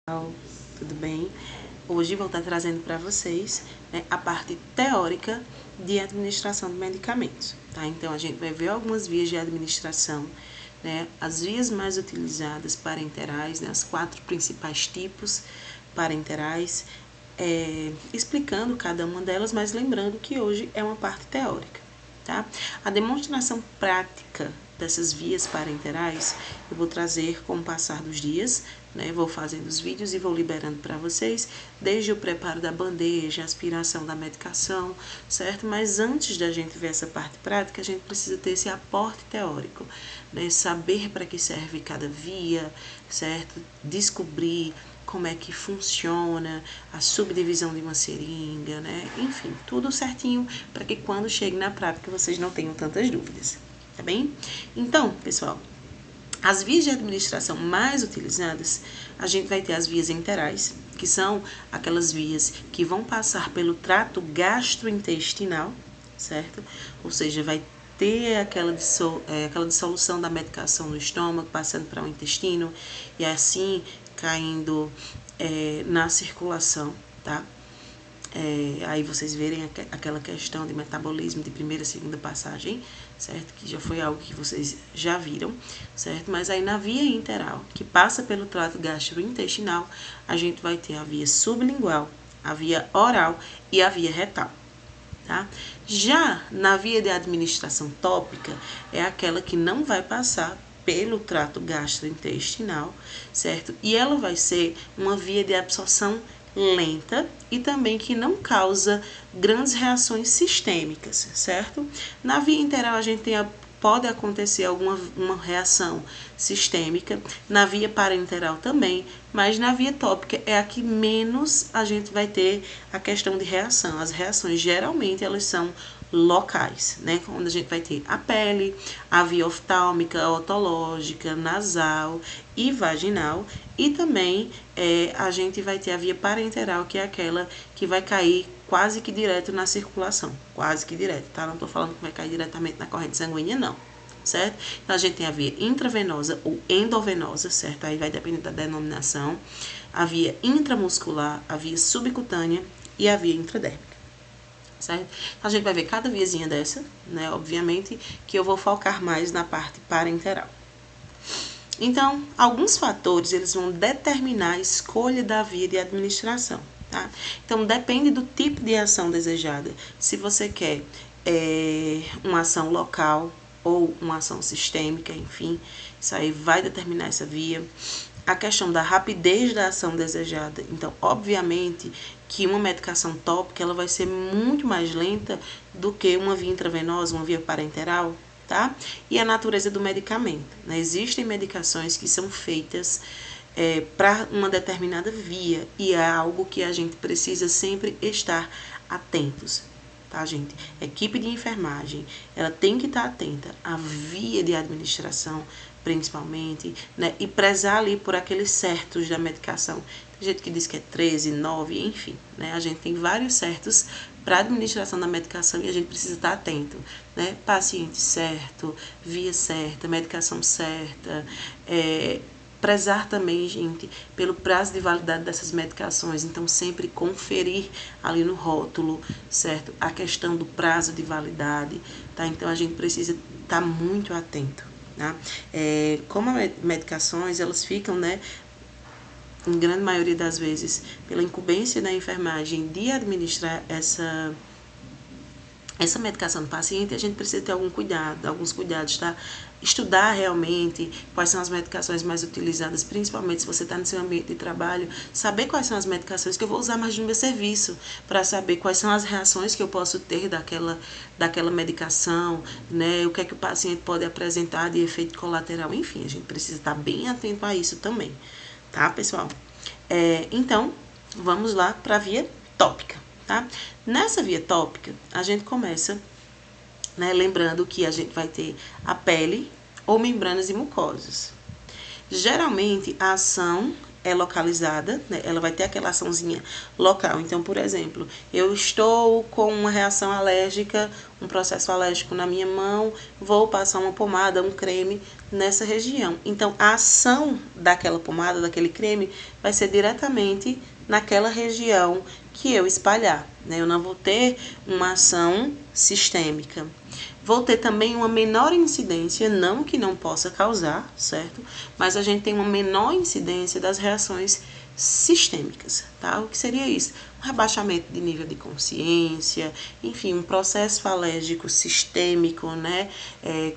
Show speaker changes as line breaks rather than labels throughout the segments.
Tudo bem? Hoje vou estar trazendo para vocês, né, a parte teórica de administração de medicamentos, tá? Então, a gente vai ver algumas vias de administração, né, as vias mais utilizadas parenterais, né, as 4 principais tipos parenterais, explicando cada uma delas, mas lembrando que hoje é uma parte teórica, tá? A demonstração prática dessas vias parenterais eu vou trazer com o passar dos dias, né? Vou fazendo os vídeos e vou liberando para vocês, desde o preparo da bandeja, a aspiração da medicação, certo? Mas antes da gente ver essa parte prática, a gente precisa ter esse aporte teórico, né? Saber para que serve cada via, certo? Descobrir como é que funciona a subdivisão de uma seringa, né? Enfim, tudo certinho para que quando chegue na prática vocês não tenham tantas dúvidas, tá bem? Então, pessoal, as vias de administração mais utilizadas, a gente vai ter as vias enterais, que são aquelas vias que vão passar pelo trato gastrointestinal, certo? Ou seja, vai ter aquela dissolução da medicação no estômago, passando para o intestino e assim caindo na circulação, tá? Aí vocês verem aquela questão de metabolismo de primeira e segunda passagem, certo? Que já foi algo que vocês já viram, certo? Mas aí na via interal, que passa pelo trato gastrointestinal, a gente vai ter a via sublingual, a via oral e a via retal, tá? Já na via de administração tópica, é aquela que não vai passar pelo trato gastrointestinal, certo? E ela vai ser uma via de absorção lenta e também que não causa grandes reações sistêmicas, certo? Na via interal a gente pode acontecer uma reação sistêmica, na via parenteral também, mas na via tópica é a que menos a gente vai ter a questão de reação. As reações geralmente elas são locais, né? Onde a gente vai ter a pele, a via oftálmica, otológica, nasal e vaginal, e também a gente vai ter a via parenteral, que é aquela que vai cair quase que direto na circulação, quase que direto, tá? Não tô falando que vai cair diretamente na corrente sanguínea, não, certo? Então, a gente tem a via intravenosa ou endovenosa, certo? Aí vai depender da denominação, a via intramuscular, a via subcutânea e a via intradérmica. Certo? Então, a gente vai ver cada viazinha dessa, né? Obviamente que eu vou focar mais na parte parenteral. Então, alguns fatores eles vão determinar a escolha da via de administração, tá? Então, depende do tipo de ação desejada. Se você quer uma ação local ou uma ação sistêmica, enfim, isso aí vai determinar essa via. A questão da rapidez da ação desejada. Então, obviamente que uma medicação tópica ela vai ser muito mais lenta do que uma via intravenosa, uma via parenteral, tá? E a natureza do medicamento, né? Existem medicações que são feitas para uma determinada via e é algo que a gente precisa sempre estar atentos, tá, gente? A equipe de enfermagem, ela tem que estar atenta à via de administração, principalmente, né? E prezar ali por aqueles certos da medicação. Tem gente que diz que é 13, 9, enfim, né? A gente tem vários certos para administração da medicação e a gente precisa estar atento, né? Paciente certo, via certa, medicação certa, prezar também, gente, pelo prazo de validade dessas medicações. Então, sempre conferir ali no rótulo, certo? A questão do prazo de validade, tá? Então, a gente precisa estar muito atento, tá? Como as medicações, elas ficam, né, em grande maioria das vezes, pela incumbência da enfermagem de administrar essa medicação do paciente, a gente precisa ter alguns cuidados, tá? Estudar realmente quais são as medicações mais utilizadas, principalmente se você está no seu ambiente de trabalho, saber quais são as medicações que eu vou usar mais no meu serviço, para saber quais são as reações que eu posso ter daquela medicação, né? O que é que o paciente pode apresentar de efeito colateral, enfim, a gente precisa estar bem atento a isso também, tá, pessoal? Então, vamos lá para a via tópica. Tá? Nessa via tópica, a gente começa, né, lembrando que a gente vai ter a pele ou membranas e mucosas. Geralmente, a ação é localizada, né? Ela vai ter aquela açãozinha local. Então, por exemplo, eu estou com uma reação alérgica, um processo alérgico na minha mão, vou passar uma pomada, um creme nessa região. Então, a ação daquela pomada, daquele creme, vai ser diretamente naquela região que eu espalhar, né? Eu não vou ter uma ação sistêmica. Vou ter também uma menor incidência, não que não possa causar, certo? Mas a gente tem uma menor incidência das reações sistêmicas, tá? O que seria isso? Um rebaixamento de nível de consciência, enfim, um processo alérgico sistêmico, né?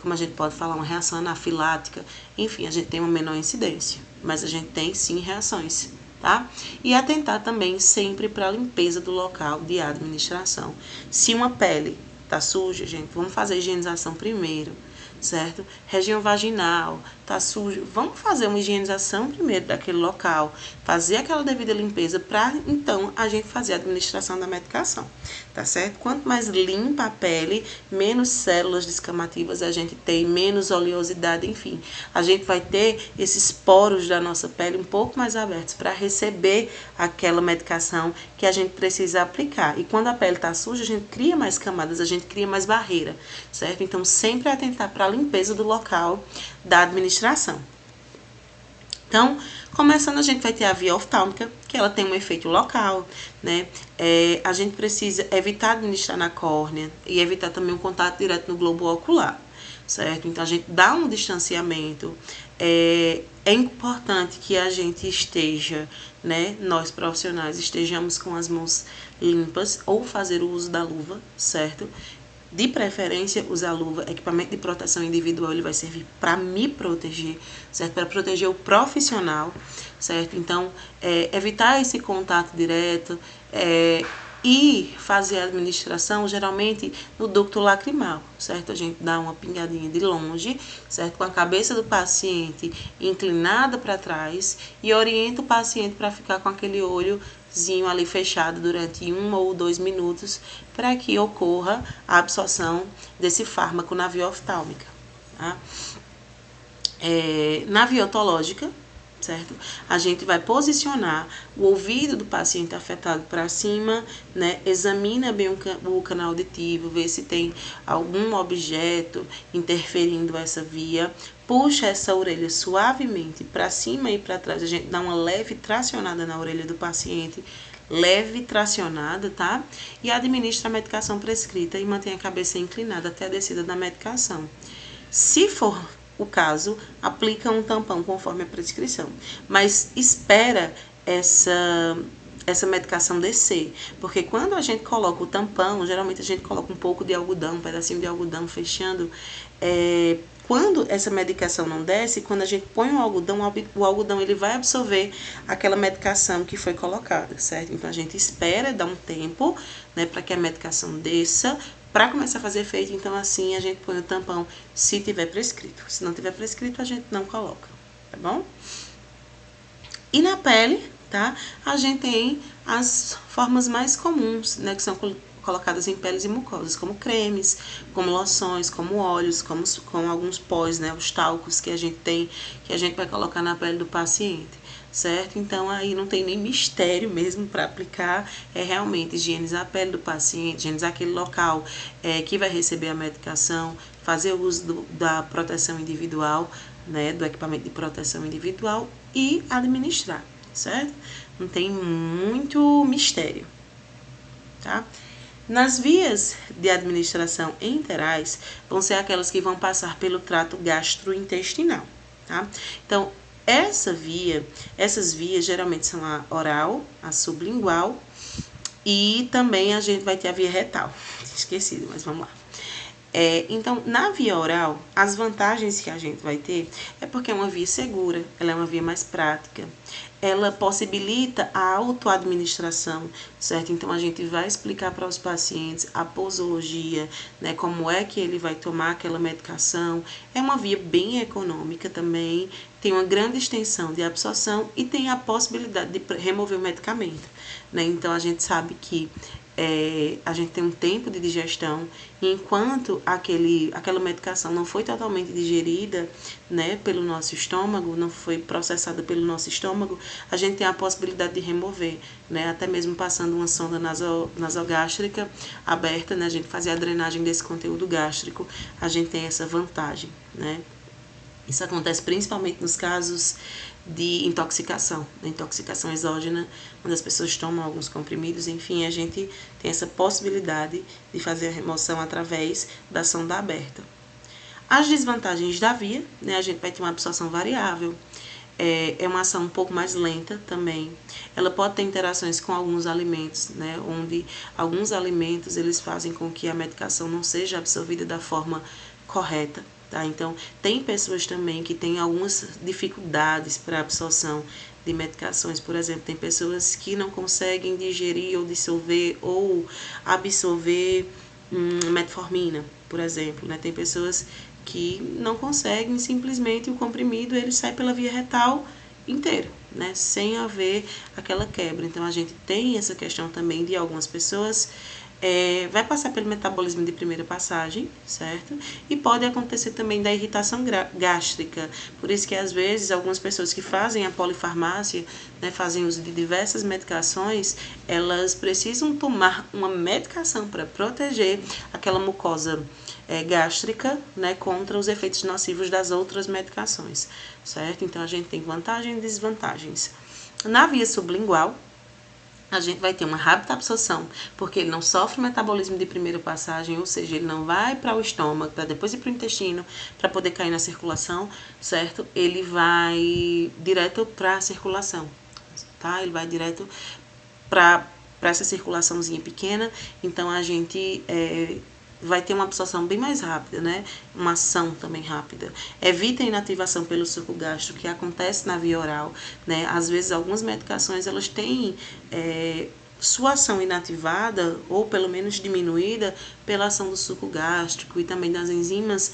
Como a gente pode falar, uma reação anafilática, enfim, a gente tem uma menor incidência, mas a gente tem sim reações, tá? E atentar também sempre para a limpeza do local de administração. Se uma pele tá suja, gente, vamos fazer a higienização primeiro, certo? Região vaginal, tá sujo, vamos fazer uma higienização primeiro daquele local, fazer aquela devida limpeza para então a gente fazer a administração da medicação, tá certo? Quanto mais limpa a pele, menos células descamativas a gente tem, menos oleosidade, enfim, a gente vai ter esses poros da nossa pele um pouco mais abertos para receber aquela medicação que a gente precisa aplicar. E quando a pele tá suja, a gente cria mais camadas, a gente cria mais barreira, certo? Então, sempre atentar para a limpeza do local da administração. Então, começando, a gente vai ter a via oftálmica, que ela tem um efeito local, né? A gente precisa evitar administrar na córnea e evitar também o contato direto no globo ocular, certo? Então, a gente dá um distanciamento. É importante que a gente esteja, né, nós profissionais, estejamos com as mãos limpas ou fazer o uso da luva, certo? De preferência, usar luva, equipamento de proteção individual, ele vai servir para me proteger, certo? Para proteger o profissional, certo? Então, evitar esse contato direto e fazer a administração, geralmente, no ducto lacrimal, certo? A gente dá uma pingadinha de longe, certo? Com a cabeça do paciente inclinada para trás e orienta o paciente para ficar com aquele olhozinho ali fechado durante 1 ou 2 minutos para que ocorra a absorção desse fármaco na via oftálmica, tá? Na via otológica, certo? A gente vai posicionar o ouvido do paciente afetado para cima, né? Examina bem o canal auditivo, vê se tem algum objeto interferindo essa via. Puxa essa orelha suavemente para cima e para trás. A gente dá uma leve tracionada na orelha do paciente, leve tracionada, tá? E administra a medicação prescrita e mantém a cabeça inclinada até a descida da medicação. Se for o caso, aplica um tampão conforme a prescrição, mas espera essa medicação descer, porque quando a gente coloca o tampão, geralmente a gente coloca um pouco de algodão, um pedacinho de algodão fechando, quando essa medicação não desce, quando a gente põe o algodão ele vai absorver aquela medicação que foi colocada, certo? Então a gente espera, dá um tempo, né, para que a medicação desça, para começar a fazer efeito. Então assim a gente põe o tampão se tiver prescrito. Se não tiver prescrito, a gente não coloca, tá bom? E na pele, tá? A gente tem as formas mais comuns, né, que são colocadas em peles e mucosas, como cremes, como loções, como óleos, como alguns pós, né, os talcos que a gente tem, que a gente vai colocar na pele do paciente, certo? Então, aí não tem nem mistério mesmo para aplicar, é realmente higienizar a pele do paciente, higienizar aquele local que vai receber a medicação, fazer o uso da proteção individual, né, do equipamento de proteção individual e administrar, certo? Não tem muito mistério, tá? Nas vias de administração enterais, vão ser aquelas que vão passar pelo trato gastrointestinal, tá? Então, essas vias geralmente são a oral, a sublingual e também a gente vai ter a via retal. Esquecido, mas vamos lá. Então, na via oral, as vantagens que a gente vai ter é porque é uma via segura, ela é uma via mais prática, ela possibilita a autoadministração, certo? Então, a gente vai explicar para os pacientes a posologia, né, como é que ele vai tomar aquela medicação. É uma via bem econômica também, tem uma grande extensão de absorção e tem a possibilidade de remover o medicamento, né? Então, a gente sabe que a gente tem um tempo de digestão, e enquanto aquela medicação não foi totalmente digerida, né, pelo nosso estômago, não foi processada pelo nosso estômago, a gente tem a possibilidade de remover, né, até mesmo passando uma sonda nasogástrica aberta, né, a gente fazer a drenagem desse conteúdo gástrico, a gente tem essa vantagem, né. Isso acontece principalmente nos casos de intoxicação exógena, quando as pessoas tomam alguns comprimidos, enfim, a gente tem essa possibilidade de fazer a remoção através da sonda aberta. As desvantagens da via, né, a gente vai ter uma absorção variável, é uma ação um pouco mais lenta também. Ela pode ter interações com alguns alimentos, né, onde alguns alimentos eles fazem com que a medicação não seja absorvida da forma correta. Tá? Então, tem pessoas também que têm algumas dificuldades para a absorção de medicações. Por exemplo, tem pessoas que não conseguem digerir ou dissolver ou absorver metformina, por exemplo. Né? Tem pessoas que não conseguem, simplesmente o comprimido ele sai pela via retal inteiro, né? Sem haver aquela quebra. Então, a gente tem essa questão também de algumas pessoas vai passar pelo metabolismo de primeira passagem, certo? E pode acontecer também da irritação gástrica. Por isso que, às vezes, algumas pessoas que fazem a polifarmácia, né, fazem uso de diversas medicações, elas precisam tomar uma medicação para proteger aquela mucosa gástrica, né, contra os efeitos nocivos das outras medicações, certo? Então, a gente tem vantagens e desvantagens. Na via sublingual, a gente vai ter uma rápida absorção, porque ele não sofre metabolismo de primeira passagem, ou seja, ele não vai para o estômago, para depois ir para o intestino, para poder cair na circulação, certo? Ele vai direto para a circulação, tá? Ele vai direto para essa circulaçãozinha pequena, então a gente vai ter uma absorção bem mais rápida, né? Uma ação também rápida. Evita a inativação pelo suco gástrico, que acontece na via oral, né? Às vezes, algumas medicações, elas têm sua ação inativada, ou pelo menos diminuída, pela ação do suco gástrico e também das enzimas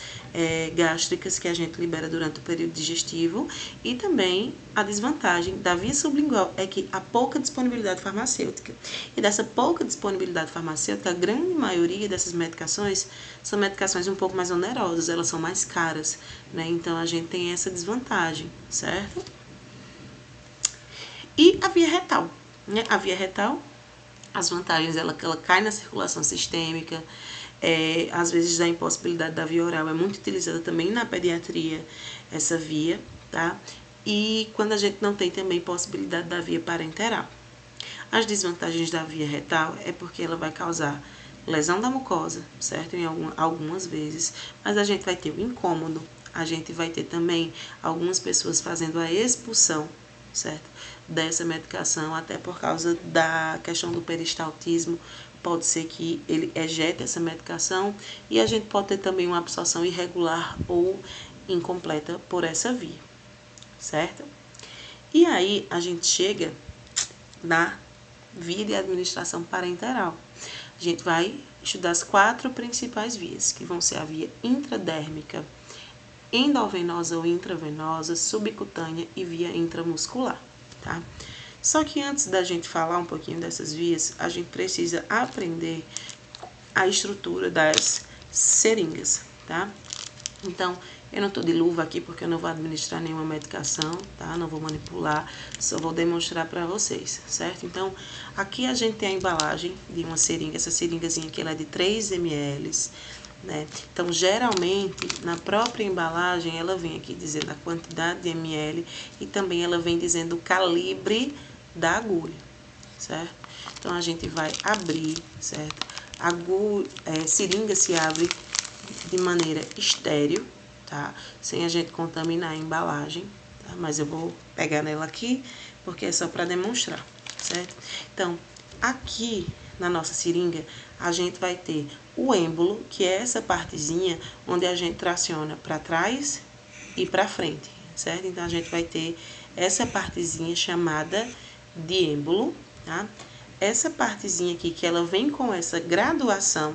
gástricas que a gente libera durante o período digestivo. E também a desvantagem da via sublingual é que há pouca disponibilidade farmacêutica. E dessa pouca disponibilidade farmacêutica, a grande maioria dessas medicações são medicações um pouco mais onerosas, elas são mais caras, né? Então, a gente tem essa desvantagem, certo? E a via retal, né? A via retal, as vantagens, ela cai na circulação sistêmica, às vezes a impossibilidade da via oral é muito utilizada também na pediatria, essa via, tá? E quando a gente não tem também possibilidade da via parenteral. As desvantagens da via retal é porque ela vai causar lesão da mucosa, certo? Em algumas vezes, mas a gente vai ter o incômodo, a gente vai ter também algumas pessoas fazendo a expulsão, certo? Dessa medicação, até por causa da questão do peristaltismo, pode ser que ele ejete essa medicação e a gente pode ter também uma absorção irregular ou incompleta por essa via, certo? E aí a gente chega na via de administração parenteral. A gente vai estudar as 4 principais vias, que vão ser a via intradérmica, endovenosa ou intravenosa, subcutânea e via intramuscular, tá? Só que antes da gente falar um pouquinho dessas vias, a gente precisa aprender a estrutura das seringas, tá? Então, eu não estou de luva aqui porque eu não vou administrar nenhuma medicação, tá? Não vou manipular, só vou demonstrar para vocês, certo? Então, aqui a gente tem a embalagem de uma seringa, essa seringazinha aqui ela é de 3 ml, né? Então, geralmente, na própria embalagem, ela vem aqui dizendo a quantidade de ml e também ela vem dizendo o calibre da agulha, certo? Então, a gente vai abrir, certo? A seringa se abre de maneira estéril, tá? Sem a gente contaminar a embalagem, tá? Mas eu vou pegar nela aqui, porque é só para demonstrar, certo? Então, aqui na nossa seringa, a gente vai ter o êmbolo, que é essa partezinha onde a gente traciona para trás e para frente, certo? Então, a gente vai ter essa partezinha chamada de êmbolo, tá? Essa partezinha aqui, que ela vem com essa graduação,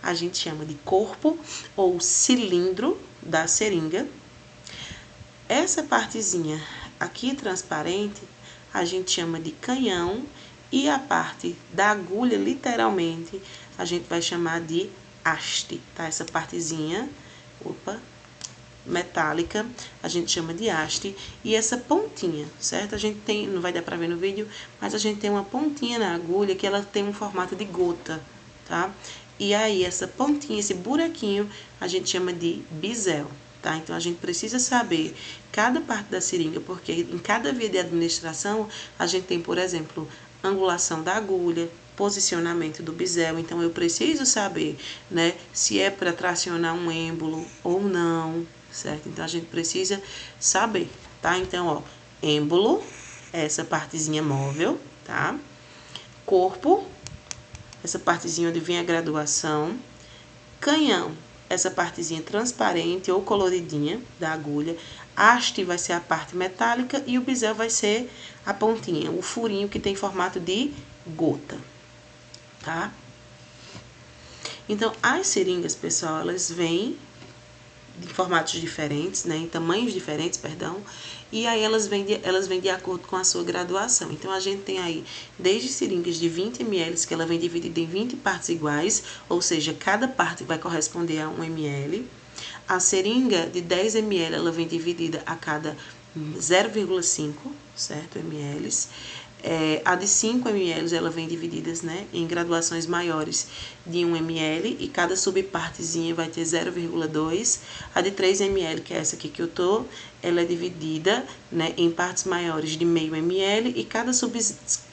a gente chama de corpo ou cilindro da seringa. Essa partezinha aqui transparente, a gente chama de canhão E a parte da agulha, literalmente, a gente vai chamar de haste, tá? Essa partezinha, metálica, a gente chama de haste. E essa pontinha, certo? A gente tem, não vai dar pra ver no vídeo, mas a gente tem uma pontinha na agulha que ela tem um formato de gota, tá? E aí, essa pontinha, esse buraquinho, a gente chama de bisel, tá? Então, a gente precisa saber cada parte da seringa, porque em cada via de administração, a gente tem, por exemplo, angulação da agulha, posicionamento do bisel. Então, eu preciso saber, né, se é para tracionar um êmbolo ou não, certo? Então, a gente precisa saber, tá? Então, ó, êmbolo, essa partezinha móvel, tá? Corpo, essa partezinha onde vem a graduação. Canhão, essa partezinha transparente ou coloridinha da agulha. Haste vai ser a parte metálica e o bisel vai ser a pontinha, o furinho que tem formato de gota, tá? Então, as seringas, pessoal, elas vêm em formatos diferentes, né, em tamanhos diferentes, perdão, e aí elas vêm de acordo com a sua graduação. Então, a gente tem aí desde seringas de 20 ml, que ela vem dividida em 20 partes iguais, ou seja, cada parte vai corresponder a 1 ml. A seringa de 10 ml, ela vem dividida a cada 0,5, certo, ml. A de 5 ml, ela vem divididas, né, em graduações maiores de 1 ml, e cada subpartezinha vai ter 0,2. A de 3 ml, que é essa aqui que eu tô, ela é dividida, né, em partes maiores de meio ml, e cada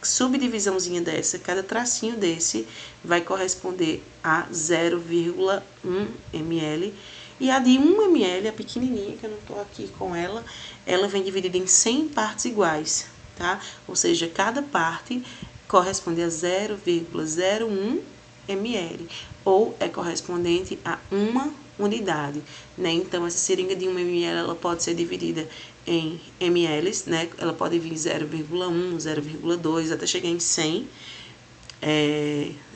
subdivisãozinha dessa, cada tracinho desse, vai corresponder a 0,1 ml. E a de 1 ml, a pequenininha, que eu não tô aqui com ela vem dividida em 100 partes iguais, tá? Ou seja, cada parte corresponde a 0,01 ml, ou é correspondente a uma unidade, né? Então, essa seringa de 1 ml, ela pode ser dividida em ml, né? Ela pode vir 0,1, 0,2, até chegar em 100,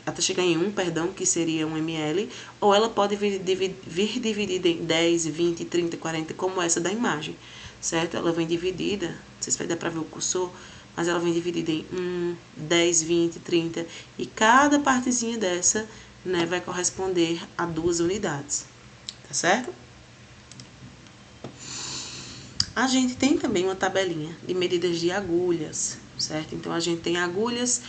até chegar em 1, perdão, que seria 1 ml, ou ela pode vir dividida em 10, 20, 30, 40, como essa da imagem, certo? Ela vem dividida, não sei se vai dar para ver o cursor, mas ela vem dividida em 1, 10, 20, 30, e cada partezinha dessa, né, vai corresponder a 2 unidades, tá certo? A gente tem também uma tabelinha de medidas de agulhas, certo? Então, a gente tem agulhas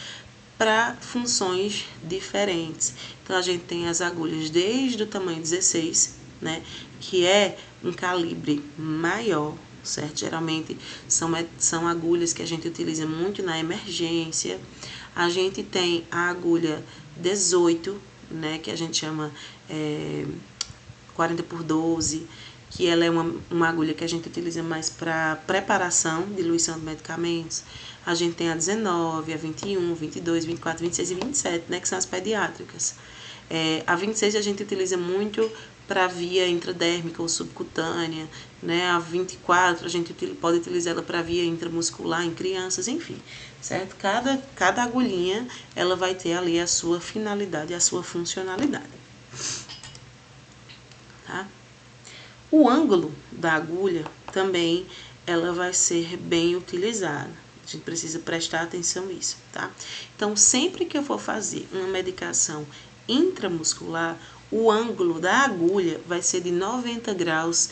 para funções diferentes. Então, a gente tem as agulhas desde o tamanho 16, né, que é um calibre maior, certo? Geralmente são agulhas que a gente utiliza muito na emergência. A gente tem a agulha 18, né, que a gente chama 40x12, que ela é uma agulha que a gente utiliza mais para preparação, diluição de medicamentos. A gente tem a 19, a 21, 22, 24, 26 e 27, né, que são as pediátricas. A 26 a gente utiliza muito para via intradérmica ou subcutânea, né? A 24 a gente pode utilizar ela para via intramuscular em crianças, enfim, certo? Cada agulhinha, ela vai ter ali a sua finalidade, a sua funcionalidade, tá? O ângulo da agulha também, ela vai ser bem utilizada. A gente precisa prestar atenção nisso, tá? Então, sempre que eu for fazer uma medicação intramuscular, o ângulo da agulha vai ser de 90 graus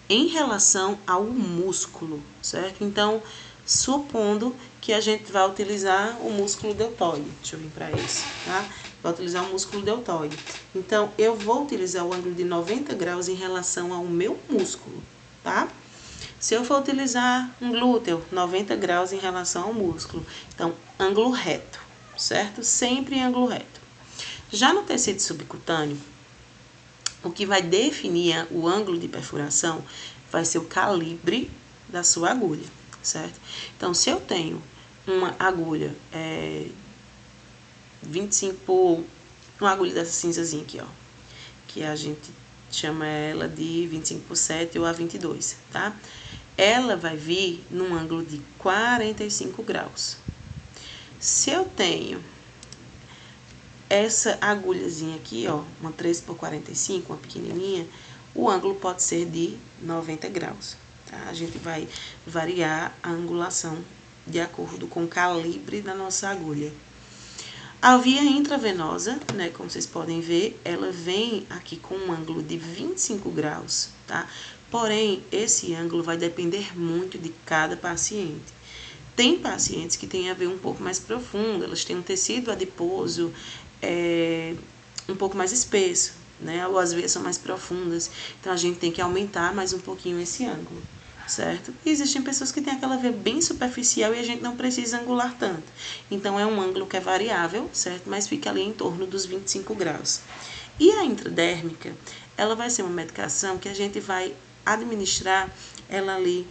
em relação ao músculo, certo? Então, supondo que a gente vai utilizar o músculo deltoide, deixa eu vir para esse, tá? Vai utilizar o músculo deltoide. Então, eu vou utilizar o ângulo de 90 graus em relação ao meu músculo, tá? Se eu for utilizar um glúteo, 90 graus em relação ao músculo. Então, ângulo reto, certo? Sempre em ângulo reto. Já no tecido subcutâneo, o que vai definir o ângulo de perfuração vai ser o calibre da sua agulha, certo? Então, se eu tenho uma agulha 25 por... uma agulha dessa cinzazinha aqui, ó, que a gente chama ela de 25x7 ou a 22, tá? Ela vai vir num ângulo de 45 graus. Se eu tenho essa agulhazinha aqui, ó, uma 13x45, uma pequenininha, o ângulo pode ser de 90 graus, tá? A gente vai variar a angulação de acordo com o calibre da nossa agulha. A via intravenosa, né, como vocês podem ver, ela vem aqui com um ângulo de 25 graus, tá? Porém, esse ângulo vai depender muito de cada paciente. Tem pacientes que têm a veia um pouco mais profunda, elas têm um tecido adiposo um pouco mais espesso, né? Ou as veias são mais profundas, então a gente tem que aumentar mais um pouquinho esse ângulo, certo? E existem pessoas que têm aquela veia bem superficial e a gente não precisa angular tanto. Então, é um ângulo que é variável, certo? Mas fica ali em torno dos 25 graus. E a intradérmica, ela vai ser uma medicação que a gente vai administrar ela ali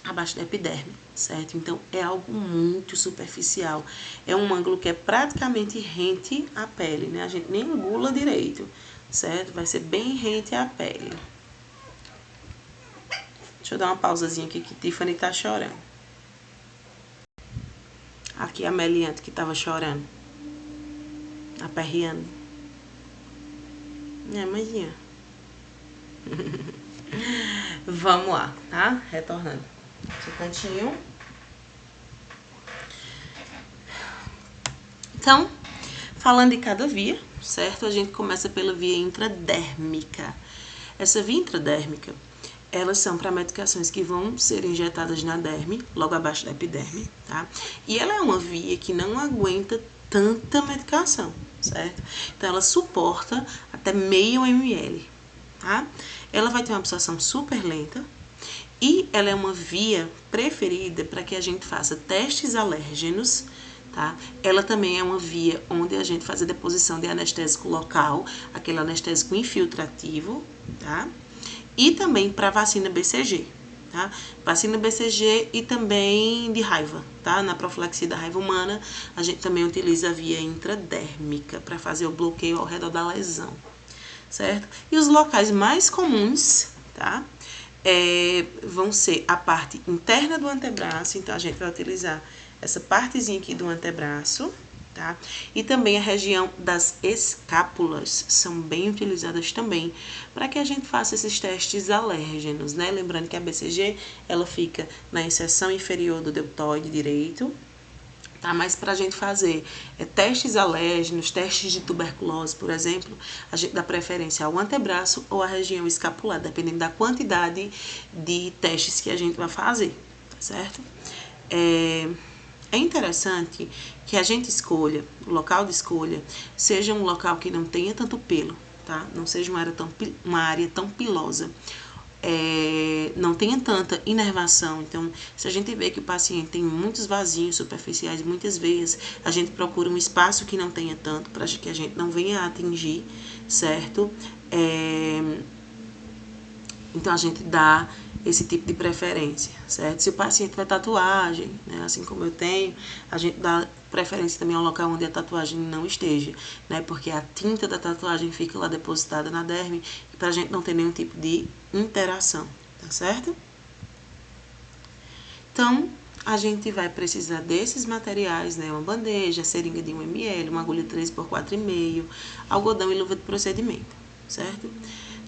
abaixo da epiderme, certo? Então, é algo muito superficial. É um ângulo que é praticamente rente à pele, né? A gente nem angula direito, certo? Vai ser bem rente à pele. Deixa eu dar uma pausazinha aqui que Tiffany tá chorando. Aqui a Meliante que tava chorando. Aperreando. Mãezinha. Vamos lá, tá? Retornando. Seu cantinho. Então, falando de cada via, certo? A gente começa pela via intradérmica. Essa via intradérmica, elas são para medicações que vão ser injetadas na derme, logo abaixo da epiderme, tá? E ela é uma via que não aguenta tanta medicação, certo? Então, ela suporta até meio ml, tá? Ela vai ter uma absorção super lenta e ela é uma via preferida para que a gente faça testes alérgenos, tá? Ela também é uma via onde a gente faz a deposição de anestésico local, aquele anestésico infiltrativo, tá? E também para vacina BCG, tá? Vacina BCG e também de raiva, tá? Na profilaxia da raiva humana, a gente também utiliza a via intradérmica para fazer o bloqueio ao redor da lesão, certo? E os locais mais comuns, tá? Vão ser a parte interna do antebraço, então a gente vai utilizar essa partezinha aqui do antebraço, tá? E também a região das escápulas são bem utilizadas também para que a gente faça esses testes alérgenos, né? Lembrando que a BCG, ela fica na inserção inferior do deltoide direito, tá? Mas para a gente fazer testes alérgenos, testes de tuberculose, por exemplo, a gente dá preferência ao antebraço ou à região escapular, dependendo da quantidade de testes que a gente vai fazer, tá certo? É interessante que a gente escolha, o local de escolha, seja um local que não tenha tanto pelo, tá? Não seja uma área tão pilosa. Não tenha tanta inervação. Então, se a gente vê que o paciente tem muitos vasinhos superficiais, muitas veias, a gente procura um espaço que não tenha tanto, para que a gente não venha a atingir, certo? Então, a gente dá esse tipo de preferência, certo? Se o paciente vai tatuagem, né, assim como eu tenho, a gente dá preferência também ao local onde a tatuagem não esteja, né? Porque a tinta da tatuagem fica lá depositada na derme, para a gente não ter nenhum tipo de interação, tá certo? Então, a gente vai precisar desses materiais, né? Uma bandeja, seringa de 1 ml, uma agulha 3x4,5, algodão e luva de procedimento, certo?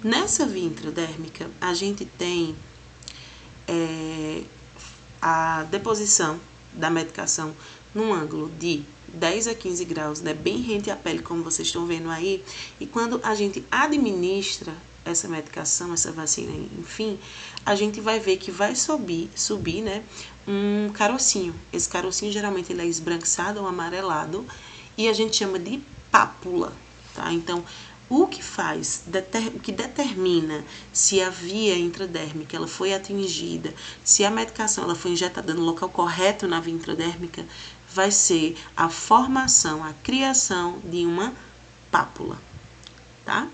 Nessa via intradérmica, a gente tem a deposição da medicação num ângulo de 10 a 15 graus, né, bem rente à pele, como vocês estão vendo aí. E quando a gente administra essa medicação, essa vacina, enfim, a gente vai ver que vai subir, né, um carocinho. Esse carocinho, geralmente, ele é esbranquiçado ou amarelado e a gente chama de pápula, tá? Então, o que determina se a via intradérmica ela foi atingida, se a medicação ela foi injetada no local correto na via intradérmica, vai ser a formação, a criação de uma pápula, tá?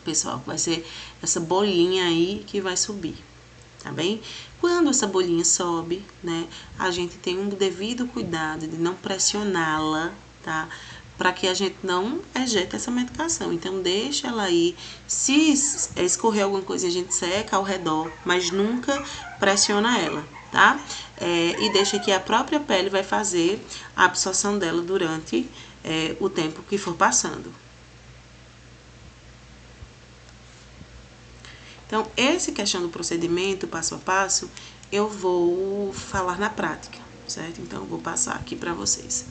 Pessoal, vai ser essa bolinha aí que vai subir, tá bem? Quando essa bolinha sobe, né, a gente tem um devido cuidado de não pressioná-la, tá? Para que a gente não ejete essa medicação. Então, deixa ela aí. Se escorrer alguma coisa, a gente seca ao redor, mas nunca pressiona ela, tá? E deixa que a própria pele vai fazer a absorção dela durante o tempo que for passando. Então, essa questão do procedimento, passo a passo, eu vou falar na prática, certo? Então, eu vou passar aqui para vocês.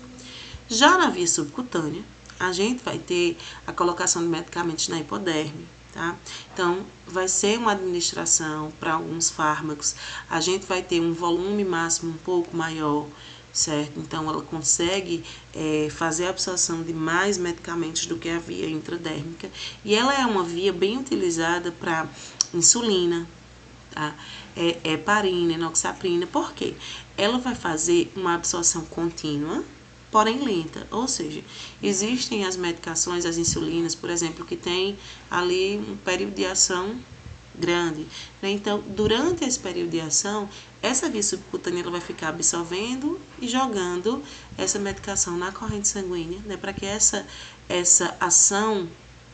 Já na via subcutânea, a gente vai ter a colocação de medicamentos na hipoderme, tá? Então, vai ser uma administração para alguns fármacos, a gente vai ter um volume máximo um pouco maior, certo? Então, ela consegue fazer a absorção de mais medicamentos do que a via intradérmica, e ela é uma via bem utilizada para insulina, tá? Heparina, enoxaprina, por quê? Ela vai fazer uma absorção contínua, porém lenta, ou seja, existem as medicações, as insulinas, por exemplo, que tem ali um período de ação grande, né? Então, durante esse período de ação, essa via subcutânea ela vai ficar absorvendo e jogando essa medicação na corrente sanguínea, né? Para que essa ação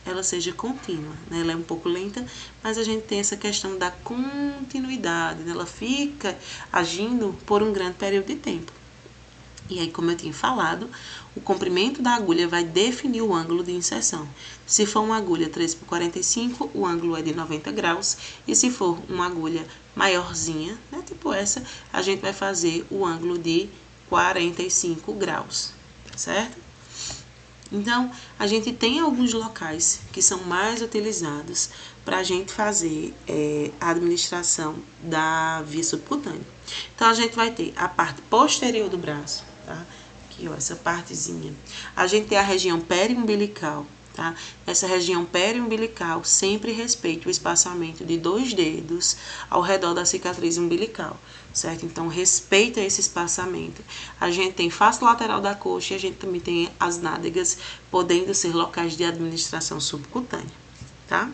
ela seja contínua, né? Ela é um pouco lenta, mas a gente tem essa questão da continuidade, né? Ela fica agindo por um grande período de tempo. E aí, como eu tinha falado, o comprimento da agulha vai definir o ângulo de inserção. Se for uma agulha 3x45, o ângulo é de 90 graus. E se for uma agulha maiorzinha, né, tipo essa, a gente vai fazer o ângulo de 45 graus, tá certo? Então, a gente tem alguns locais que são mais utilizados para a gente fazer a administração da via subcutânea. Então, a gente vai ter a parte posterior do braço, tá? Aqui, ó, essa partezinha. A gente tem a região periumbilical, tá? Essa região periumbilical sempre respeita o espaçamento de 2 dedos ao redor da cicatriz umbilical, certo? Então, respeita esse espaçamento. A gente tem face lateral da coxa e a gente também tem as nádegas, podendo ser locais de administração subcutânea, tá?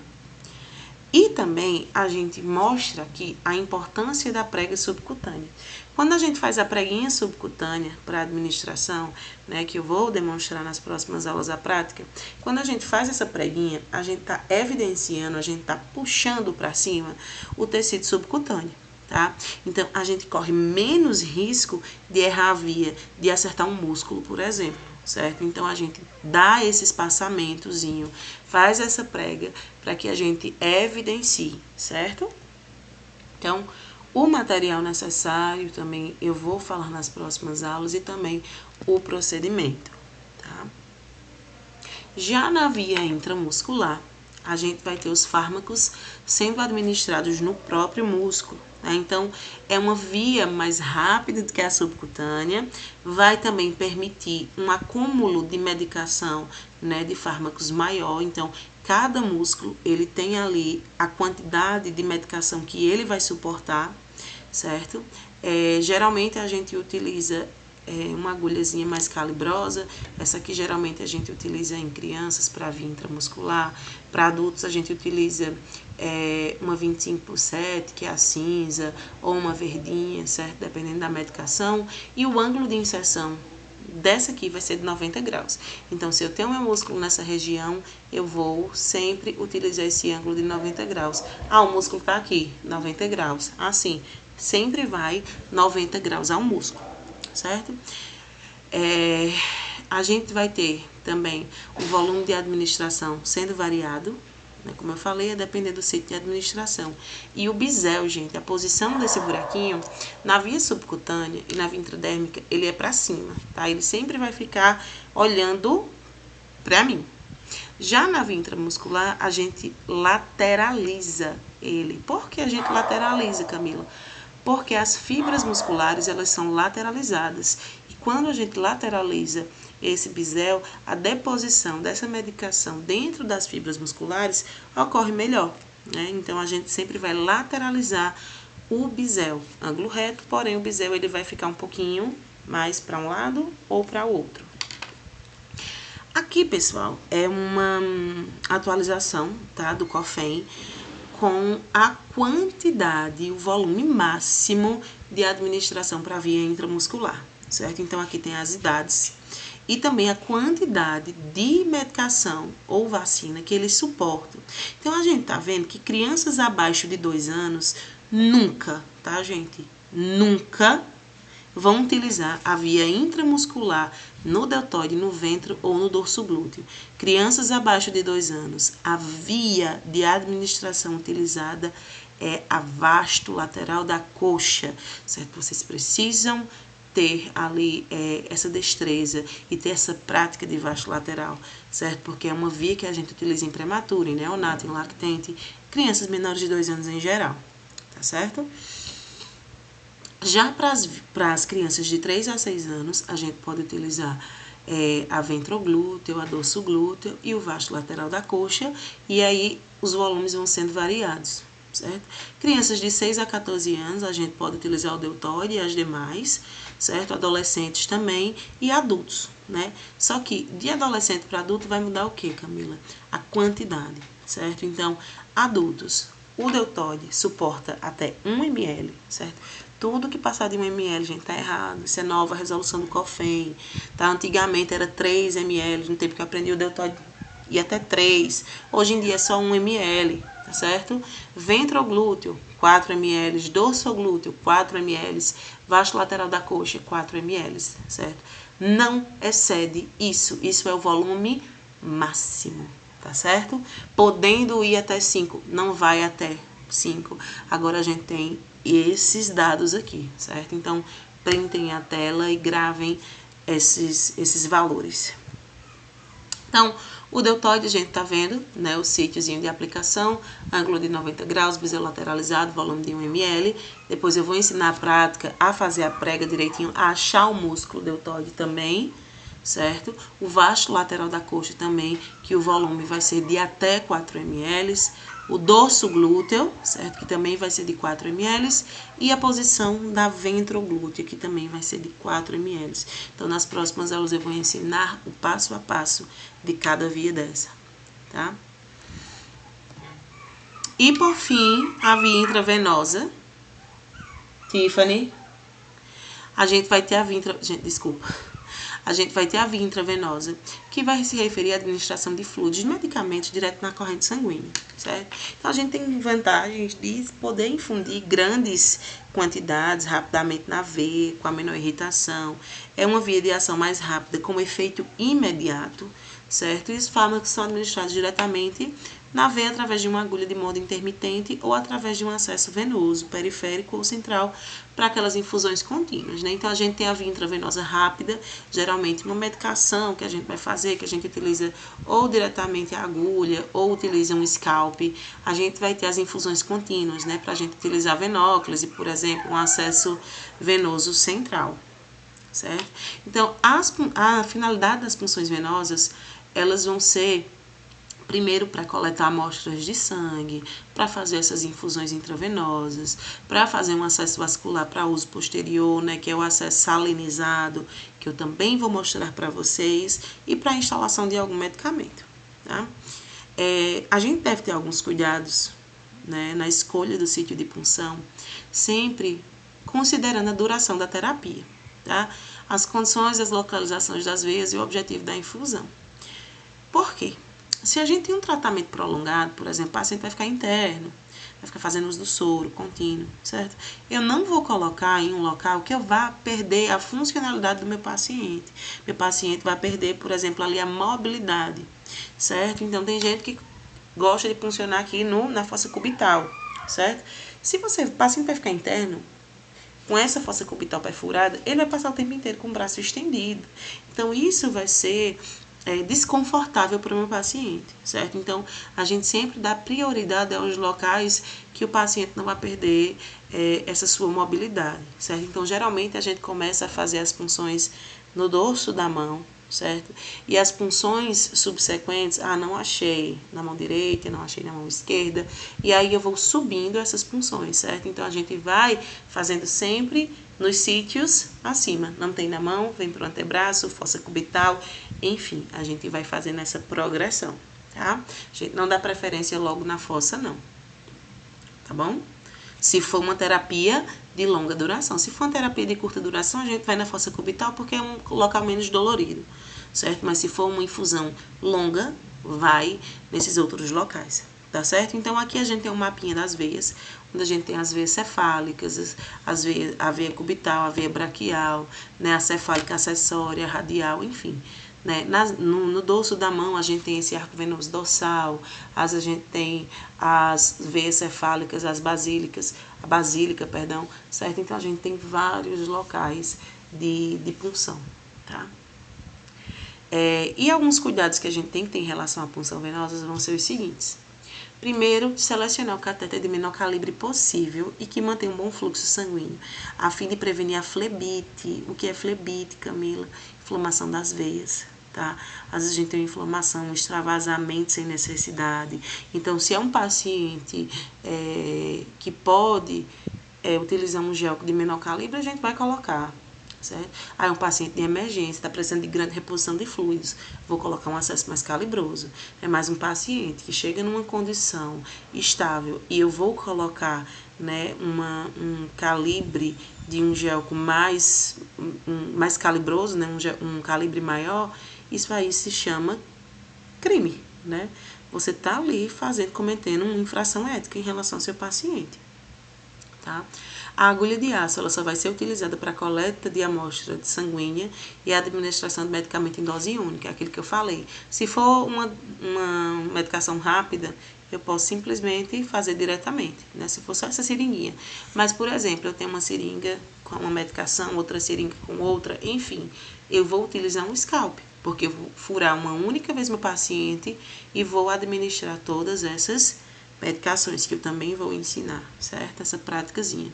E também a gente mostra aqui a importância da prega subcutânea. Quando a gente faz a preguinha subcutânea para administração, né, que eu vou demonstrar nas próximas aulas da prática, quando a gente faz essa preguinha, a gente está evidenciando, a gente está puxando para cima o tecido subcutâneo, tá? Então, a gente corre menos risco de errar a via, de acertar um músculo, por exemplo, certo? Então, a gente dá esse espaçamentozinho, faz essa prega para que a gente evidencie, certo? Então, o material necessário também eu vou falar nas próximas aulas e também o procedimento, tá? Já na via intramuscular, a gente vai ter os fármacos sendo administrados no próprio músculo, né? Então, é uma via mais rápida do que a subcutânea, vai também permitir um acúmulo de medicação, né, de fármacos maior. Então, cada músculo, ele tem ali a quantidade de medicação que ele vai suportar, certo? Geralmente, a gente utiliza uma agulhazinha mais calibrosa. Essa aqui geralmente a gente utiliza em crianças para via intramuscular. Para adultos a gente utiliza uma 25/7, que é a cinza, ou uma verdinha, certo? Dependendo da medicação. E o ângulo de inserção dessa aqui vai ser de 90 graus. Então, se eu tenho meu músculo nessa região, eu vou sempre utilizar esse ângulo de 90 graus. Ah, o músculo tá aqui, 90 graus. Assim, sempre vai 90 graus ao músculo, certo? A gente vai ter também o volume de administração sendo variado, né? Como eu falei, é depender do sítio de administração. E o bisel, gente, a posição desse buraquinho, na via subcutânea e na via intradérmica, ele é para cima, tá? Ele sempre vai ficar olhando para mim. Já na via intramuscular, a gente lateraliza ele. Por que a gente lateraliza, Camila? Porque as fibras musculares, elas são lateralizadas. E quando a gente lateraliza esse bisel, a deposição dessa medicação dentro das fibras musculares ocorre melhor, né? Então, a gente sempre vai lateralizar o bisel, ângulo reto, porém o bisel ele vai ficar um pouquinho mais para um lado ou para o outro. Aqui, pessoal, é uma atualização, tá, do COFEM com a quantidade e o volume máximo de administração para a via intramuscular, certo? Então, aqui tem as idades e também a quantidade de medicação ou vacina que eles suportam. Então, a gente tá vendo que crianças abaixo de 2 anos nunca, tá, gente? Nunca vão utilizar a via intramuscular no deltoide, no ventre ou no dorso glúteo. Crianças abaixo de 2 anos, a via de administração utilizada é a vasto lateral da coxa, certo? Vocês precisam ter ali essa destreza e ter essa prática de vasto lateral, certo? Porque é uma via que a gente utiliza em prematuro, em neonato, em lactente, crianças menores de 2 anos em geral, tá certo? Já para as crianças de 3 a 6 anos, a gente pode utilizar a ventroglúteo, a dorso glúteo e o vasto lateral da coxa, e aí os volumes vão sendo variados, certo? Crianças de 6 a 14 anos, a gente pode utilizar o deltoide e as demais, certo? Adolescentes também e adultos, né? Só que de adolescente para adulto vai mudar o que, Camila? A quantidade, certo? Então, adultos, o deltoide suporta até 1 ml, certo? Tudo que passar de 1 ml, gente, tá errado. Isso é nova resolução do COFEN, tá? Antigamente era 3 ml, no tempo que eu aprendi o deltoide ia até 3. Hoje em dia é só 1 ml, tá certo? Ventroglúteo, 4 ml. Dorsoglúteo, 4 ml. Vasto lateral da coxa, 4 ml, certo? Não excede isso. Isso é o volume máximo, tá certo? Podendo ir até 5, não vai até 5. Agora a gente tem esses dados aqui, certo? Então, printem a tela e gravem esses valores. Então, o deltoide, a gente tá vendo, né, o sítiozinho de aplicação, ângulo de 90 graus, biseolateralizado, volume de 1 ml. Depois eu vou ensinar a prática a fazer a prega direitinho, a achar o músculo deltoide também, certo? O vasto lateral da coxa também, que o volume vai ser de até 4 ml. O dorso glúteo, certo? Que também vai ser de 4 ml. E a posição da ventroglútea, que também vai ser de 4 ml. Então, nas próximas aulas eu vou ensinar o passo a passo de cada via dessa, tá? E, por fim, a via intravenosa. Tiffany. A gente vai ter a via A gente vai ter a via intravenosa, que vai se referir à administração de fluidos de medicamentos direto na corrente sanguínea, certo? Então, a gente tem vantagens de poder infundir grandes quantidades rapidamente na veia, com a menor irritação. É uma via de ação mais rápida, com efeito imediato, certo? E os fármacos são administrados diretamente na veia através de uma agulha de modo intermitente ou através de um acesso venoso, periférico ou central, para aquelas infusões contínuas, né? Então, a gente tem a via intravenosa rápida, geralmente uma medicação que a gente vai fazer, que a gente utiliza ou diretamente a agulha, ou utiliza um scalp. A gente vai ter as infusões contínuas, né? Para a gente utilizar venóclise, por exemplo, um acesso venoso central, certo? Então, a finalidade das punções venosas, elas vão ser primeiro para coletar amostras de sangue, para fazer essas infusões intravenosas, para fazer um acesso vascular para uso posterior, né, que é o acesso salinizado, que eu também vou mostrar para vocês, e para a instalação de algum medicamento, tá? A gente deve ter alguns cuidados, né, na escolha do sítio de punção, sempre considerando a duração da terapia, tá? As condições, as localizações das veias e o objetivo da infusão. Por quê? Se a gente tem um tratamento prolongado, por exemplo, o paciente vai ficar interno, vai ficar fazendo uso do soro contínuo, certo? Eu não vou colocar em um local que eu vá perder a funcionalidade do meu paciente. Meu paciente vai perder, por exemplo, ali a mobilidade, certo? Então, tem gente que gosta de puncionar aqui na fossa cubital, certo? Se o paciente vai ficar interno, com essa fossa cubital perfurada, ele vai passar o tempo inteiro com o braço estendido. Então, isso vai ser desconfortável para o meu paciente, certo? Então, a gente sempre dá prioridade aos locais que o paciente não vai perder essa sua mobilidade, certo? Então, geralmente, a gente começa a fazer as punções no dorso da mão, certo? E as punções subsequentes, não achei na mão direita, não achei na mão esquerda, e aí eu vou subindo essas punções, certo? Então, a gente vai fazendo sempre nos sítios acima. Não tem na mão, vem para o antebraço, fossa cubital, enfim, a gente vai fazendo essa progressão, tá? A gente não dá preferência logo na fossa, não. Tá bom? Se for uma terapia de longa duração. Se for uma terapia de curta duração, a gente vai na fossa cubital porque é um local menos dolorido, certo? Mas se for uma infusão longa, vai nesses outros locais, tá certo? Então, aqui a gente tem um mapinha das veias, onde a gente tem as veias cefálicas, a veia cubital, a veia braquial, né, a cefálica acessória, radial, enfim. Né? No dorso da mão, a gente tem esse arco venoso dorsal, a gente tem as veias cefálicas, a basílica, certo? Então, a gente tem vários locais de punção, tá? E alguns cuidados que a gente tem que ter em relação à punção venosa vão ser os seguintes. Primeiro, selecionar o catéter de menor calibre possível e que mantenha um bom fluxo sanguíneo, a fim de prevenir a flebite. O que é flebite, Camila? Inflamação das veias, tá? Às vezes a gente tem uma inflamação, um extravasamento sem necessidade. Então, se é um paciente que pode utilizar um gel de menor calibre, a gente vai colocar. Certo? Aí um paciente de emergência, está precisando de grande reposição de fluidos, vou colocar um acesso mais calibroso. É mais um paciente que chega numa condição estável e eu vou colocar, né, um calibre de um gel com mais calibroso, né, um calibre maior, isso aí se chama crime, né? Você está ali cometendo uma infração ética em relação ao seu paciente, tá? A agulha de aço ela só vai ser utilizada para coleta de amostra sanguínea e a administração de medicamento em dose única, aquilo que eu falei. Se for uma medicação rápida, eu posso simplesmente fazer diretamente, né? Se for só essa seringuinha. Mas, por exemplo, eu tenho uma seringa com uma medicação, outra seringa com outra, enfim, eu vou utilizar um scalp, porque eu vou furar uma única vez meu paciente e vou administrar todas essas medicações que eu também vou ensinar, certo? Essa práticazinha.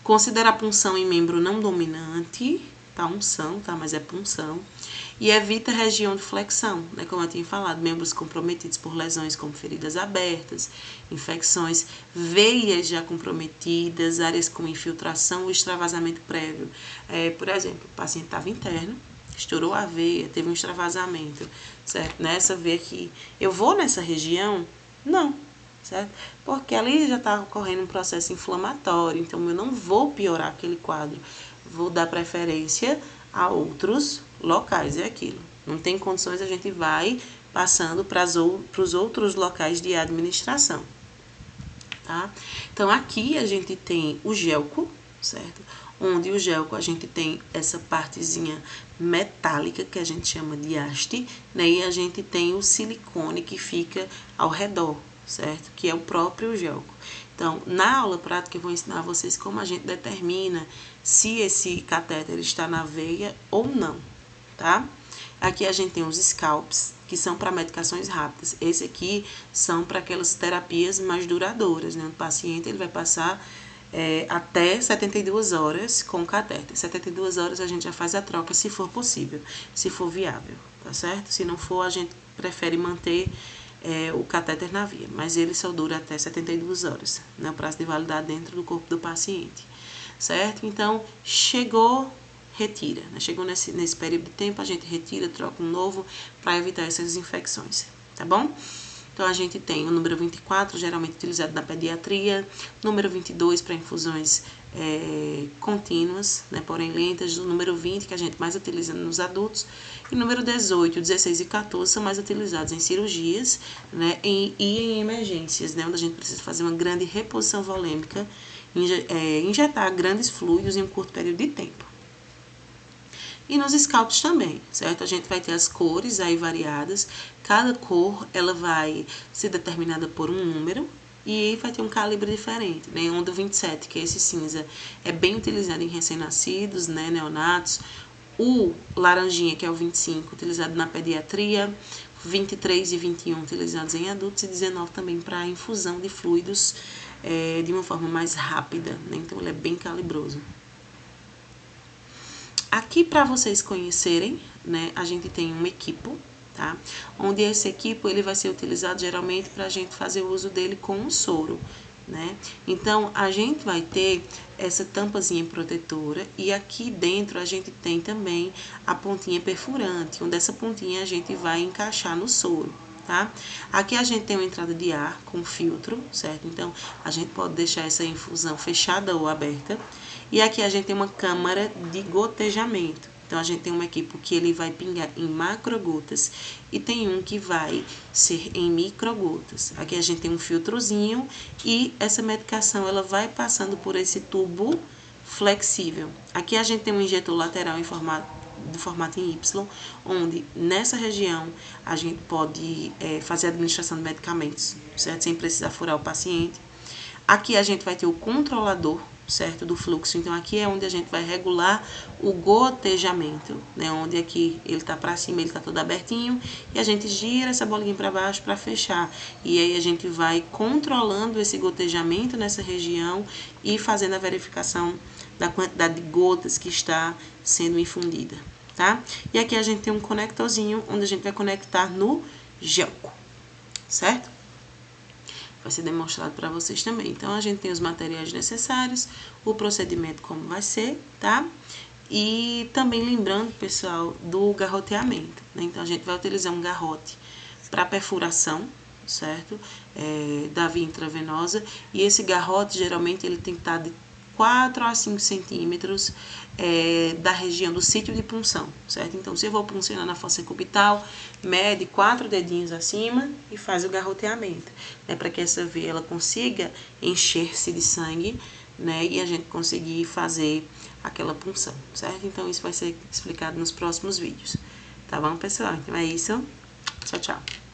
Considera a punção em membro não dominante, tá? Unção, tá? Mas é punção. E evita a região de flexão, né? Como eu tinha falado, membros comprometidos por lesões como feridas abertas, infecções, veias já comprometidas, áreas com infiltração ou extravasamento prévio. Por exemplo, o paciente estava interno, estourou a veia, teve um extravasamento, certo? Nessa veia aqui, eu vou nessa região? Não. Certo? Porque ali já está ocorrendo um processo inflamatório, então eu não vou piorar aquele quadro, vou dar preferência a outros locais, é aquilo. Não tem condições, a gente vai passando para os outros locais de administração, tá? Então, aqui a gente tem o gelco, certo? Onde o gelco a gente tem essa partezinha metálica que a gente chama de haste, né? E a gente tem o silicone que fica ao redor, certo? Que é o próprio gelco. Então, na aula prática eu vou ensinar a vocês como a gente determina se esse catéter está na veia ou não, tá? Aqui a gente tem os scalps, que são para medicações rápidas. Esse aqui são para aquelas terapias mais duradouras, né? O paciente ele vai passar até 72 horas com o catéter. 72 horas a gente já faz a troca, se for possível, se for viável, tá certo? Se não for, a gente prefere manter o catéter na via, mas ele só dura até 72 horas, né, o prazo de validade dentro do corpo do paciente, certo? Então, chegou, retira, né? Chegou nesse período de tempo, a gente retira, troca um novo para evitar essas infecções, tá bom? Então, a gente tem o número 24, geralmente utilizado na pediatria, número 22 para infusões contínuas, né, porém lentas, o número 20, que a gente mais utiliza nos adultos, e número 18, 16 e 14 são mais utilizados em cirurgias, né, e em emergências, né, onde a gente precisa fazer uma grande reposição volêmica, injetar grandes fluidos em um curto período de tempo. E nos scalps também, certo? A gente vai ter as cores aí variadas, cada cor ela vai ser determinada por um número, e vai ter um calibre diferente, né? Onde o 27, que é esse cinza, é bem utilizado em recém-nascidos, né, neonatos. O laranjinha, que é o 25, utilizado na pediatria. 23 e 21 utilizados em adultos e 19 também para infusão de fluidos de uma forma mais rápida, né? Então ele é bem calibroso. Aqui para vocês conhecerem, né, a gente tem um equipo, tá? Onde esse equipo ele vai ser utilizado geralmente para a gente fazer o uso dele com um soro, né? Então, a gente vai ter essa tampazinha protetora e aqui dentro a gente tem também a pontinha perfurante, onde essa pontinha a gente vai encaixar no soro, tá? Aqui a gente tem uma entrada de ar com filtro, certo? Então, a gente pode deixar essa infusão fechada ou aberta. E aqui a gente tem uma câmara de gotejamento. Então, a gente tem um equipo que ele vai pingar em macrogotas e tem um que vai ser em microgotas. Aqui a gente tem um filtrozinho e essa medicação ela vai passando por esse tubo flexível. Aqui a gente tem um injetor lateral de formato em Y, onde nessa região a gente pode fazer a administração de medicamentos, certo? Sem precisar furar o paciente. Aqui a gente vai ter o controlador, certo, do fluxo. Então, aqui é onde a gente vai regular o gotejamento, né, onde aqui ele tá para cima, ele tá todo abertinho, e a gente gira essa bolinha para baixo para fechar. E aí a gente vai controlando esse gotejamento nessa região e fazendo a verificação da quantidade de gotas que está sendo infundida, tá? E aqui a gente tem um conectorzinho onde a gente vai conectar no gelco, certo? Vai ser demonstrado para vocês também. Então, a gente tem os materiais necessários, o procedimento como vai ser, tá? E também lembrando, pessoal, do garroteamento, né? Então, a gente vai utilizar um garrote para perfuração, certo? Da via intravenosa. E esse garrote, geralmente, ele tem que estar de 4 a 5 centímetros da região do sítio de punção, certo? Então, se eu vou puncionar na fossa cubital, mede 4 dedinhos acima e faz o garroteamento, né? Para que essa veia ela consiga encher-se de sangue, né? E a gente conseguir fazer aquela punção, certo? Então, isso vai ser explicado nos próximos vídeos, tá bom, pessoal? Então, é isso. Tchau, tchau.